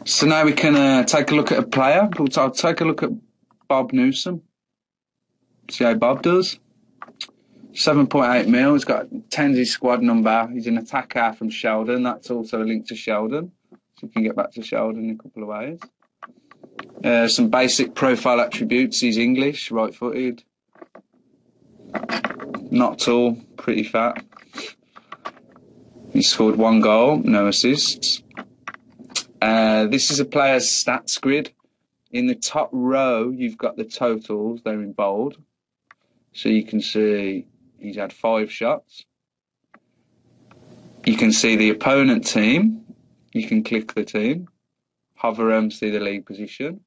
So now we can take a look at a player. I'll take a look at Bob Newsom. See how Bob does. 7.8 mil. He's got Tenzi's squad number. He's an attacker from Sheldon. That's also a link to Sheldon. So you can get back to Sheldon in a couple of ways. Some basic profile attributes. He's English, right-footed. Not tall, pretty fat. He scored 1 goal, no assists. This is a player's stats grid. In the top row, you've got the totals. They're in bold. So you can see he's had 5 shots. You can see the opponent team. You can click the team. Hover them, see the league position.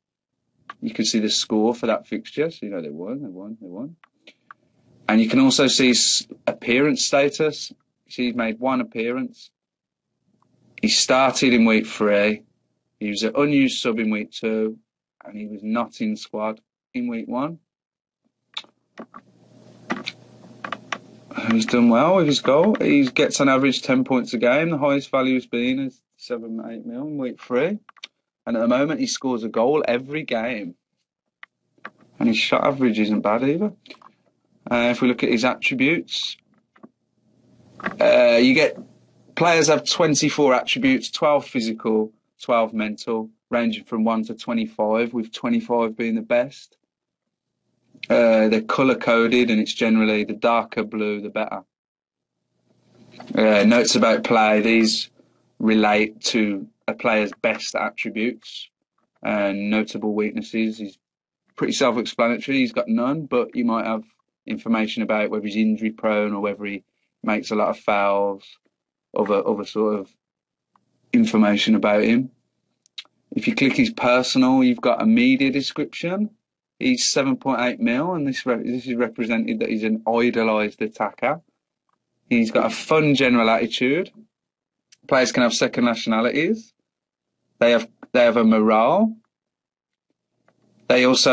You can see the score for that fixture. So you know they won. And you can also see appearance status. See, he's made 1 appearance. He started in week 3. He was an unused sub in week 2. And he was not in squad in week 1. He's done well with his goal. He gets on average 10 points a game. The highest value has been is 7-8 mil in week 3. And at the moment, he scores a goal every game. And his shot average isn't bad either. If we look at his attributes, players have 24 attributes, 12 physical, 12 mental, ranging from 1 to 25, with 25 being the best. They're colour-coded, and it's generally the darker blue, the better. Notes about play. These relate to a player's best attributes and notable weaknesses. He's pretty self-explanatory. He's got none, but you might have information about whether he's injury-prone or whether he makes a lot of fouls, other sort of information about him. If you click his personal, you've got a media description. He's 7.8 mil, and this is represented that he's an idolised attacker. He's got a fun general attitude. Players can have second nationalities. They have a morale. They also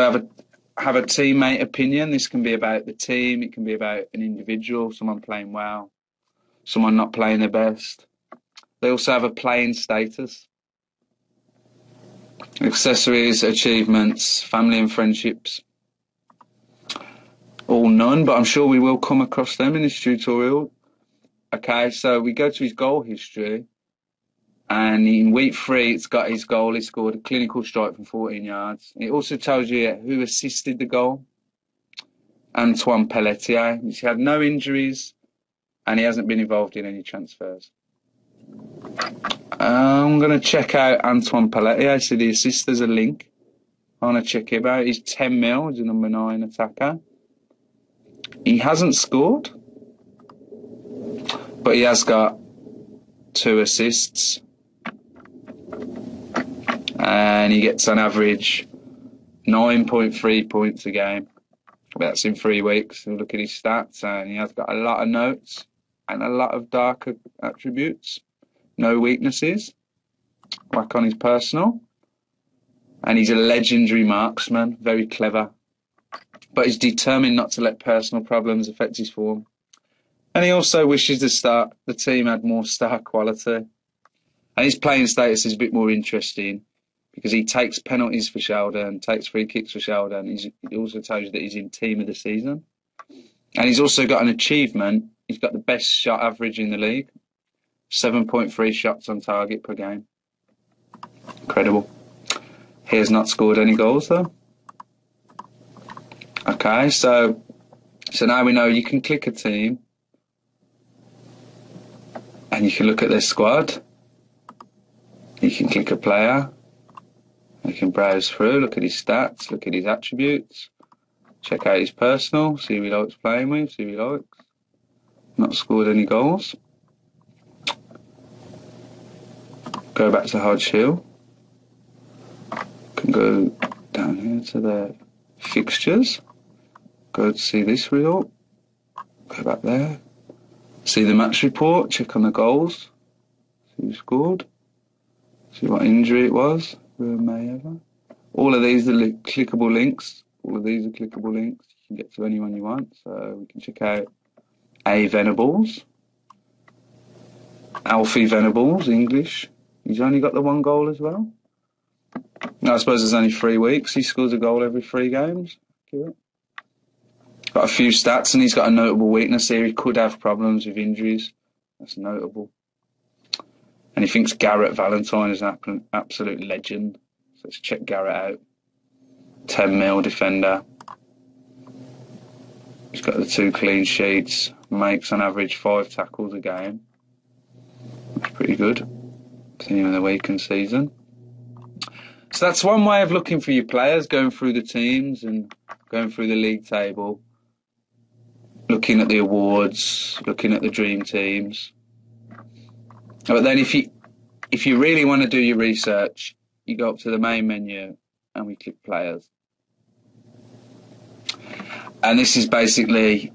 have a teammate opinion. This can be about the team. It can be about an individual, someone playing well, someone not playing their best. They also have a playing status. Accessories, achievements, family and friendships. All none, but I'm sure we will come across them in this tutorial. Okay, so we go to his goal history. And in week 3, it's got his goal. He scored a clinical strike from 14 yards. It also tells you who assisted the goal. Antoine Pelletier. He's had no injuries, and he hasn't been involved in any transfers. I'm going to check out Antoine Pelletier. So the assist, there's a link. I want to check him out. He's 10 mil. He's a number 9 attacker. He hasn't scored, but he has got 2 assists. And he gets on average 9.3 points a game. That's in 3 weeks. So look at his stats, and he has got a lot of notes and a lot of darker attributes. No weaknesses. Whack on his personal. And he's a legendary marksman, very clever. But he's determined not to let personal problems affect his form. And he also wishes the team had more star quality. And his playing status is a bit more interesting because he takes penalties for Sheldon, takes free kicks for Sheldon. He also tells you that he's in team of the season. And he's also got an achievement. He's got the best shot average in the league. 7.3 shots on target per game. Incredible. He has not scored any goals though. Okay, so now we know you can click a team and you can look at their squad. You can click a player. You can browse through, look at his stats, look at his attributes, check out his personal, see who he likes playing with, see who he likes. Not scored any goals. Go back to Hodge Hill. Can go down here to the fixtures. Go to see this result. Go back there. See the match report, check on the goals. See who scored. See what injury it was. All of these are clickable links. All of these are clickable links. You can get to anyone you want. So we can check out A. Venables. Alfie Venables, English. He's only got the 1 goal as well. I suppose there's only 3 weeks. He scores a goal every 3 games. Got a few stats, and he's got a notable weakness here. He could have problems with injuries. That's notable. And he thinks Garrett Valentine is an absolute legend. So let's check Garrett out. 10 mil defender. He's got the 2 clean sheets. Makes on average 5 tackles a game. That's pretty good. Team of the week and season. So that's one way of looking for your players, going through the teams and going through the league table, looking at the awards, looking at the dream teams. But then if you really want to do your research, you go up to the main menu and we click players. And this is basically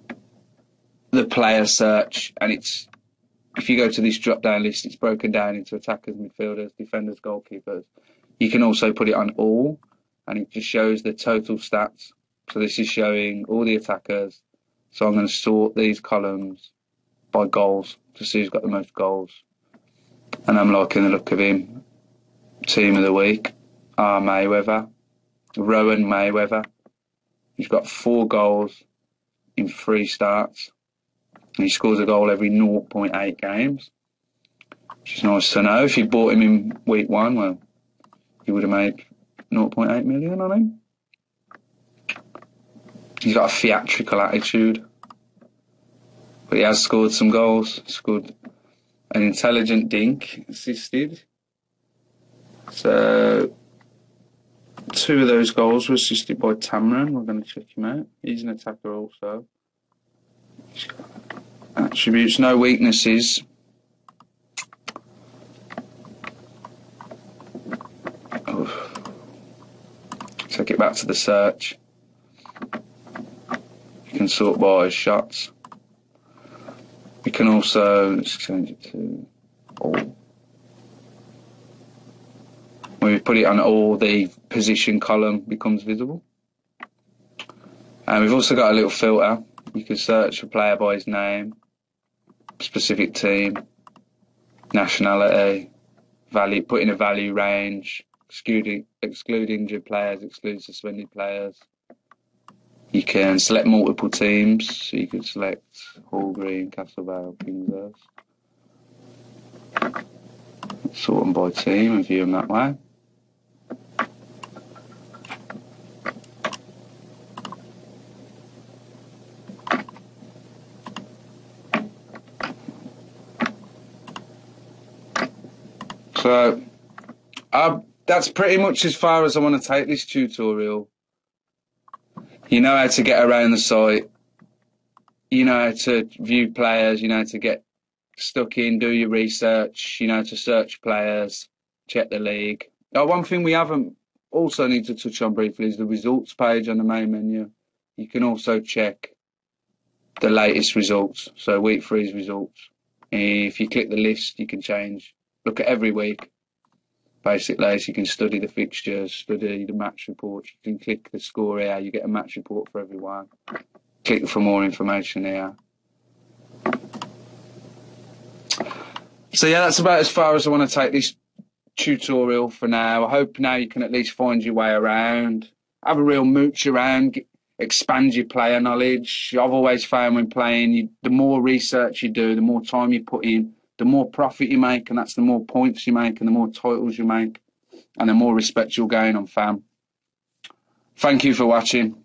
the player search, and if you go to this drop-down list, it's broken down into attackers, midfielders, defenders, goalkeepers. You can also put it on all, and it just shows the total stats. So this is showing all the attackers. So I'm going to sort these columns by goals to see who's got the most goals. And I'm liking the look of him. Team of the week, Mayweather. Rowan Mayweather. He's got 4 goals in 3 starts. And he scores a goal every 0.8 games, which is nice to know. If you bought him in week 1, well, you would have made 0.8 million on him. He's got a theatrical attitude, but he has scored some goals. He scored an intelligent dink, assisted. So 2 of those goals were assisted by Tamron. We're going to check him out. He's an attacker also. He's got attributes, no weaknesses. Take it back to the search. You can sort by shots. You can also, let's change it to all. When we put it on all, the position column becomes visible. And we've also got a little filter. You can search a player by his name, specific team, nationality, value, put in a value range, exclude injured players, exclude suspended players. You can select multiple teams, so you could select Hall Green, Castle Vale, Kingshurst. Sort them by team and view them that way. So that's pretty much as far as I want to take this tutorial. You know how to get around the site. You know how to view players. You know how to get stuck in, do your research. You know how to search players, check the league. One thing we haven't also need to touch on briefly is the results page on the main menu. You can also check the latest results, so week 3's results. If you click the list, you can look at every week, basically, so you can study the fixtures, study the match reports. You can click the score here, you get a match report for everyone. Click for more information here. So yeah, that's about as far as I want to take this tutorial for now. I hope now you can at least find your way around, have a real mooch around, expand your player knowledge. I've always found when playing, the more research you do, the more time you put in, the more profit you make, and that's the more points you make and the more titles you make, and the more respect you'll gain on fam. Thank you for watching.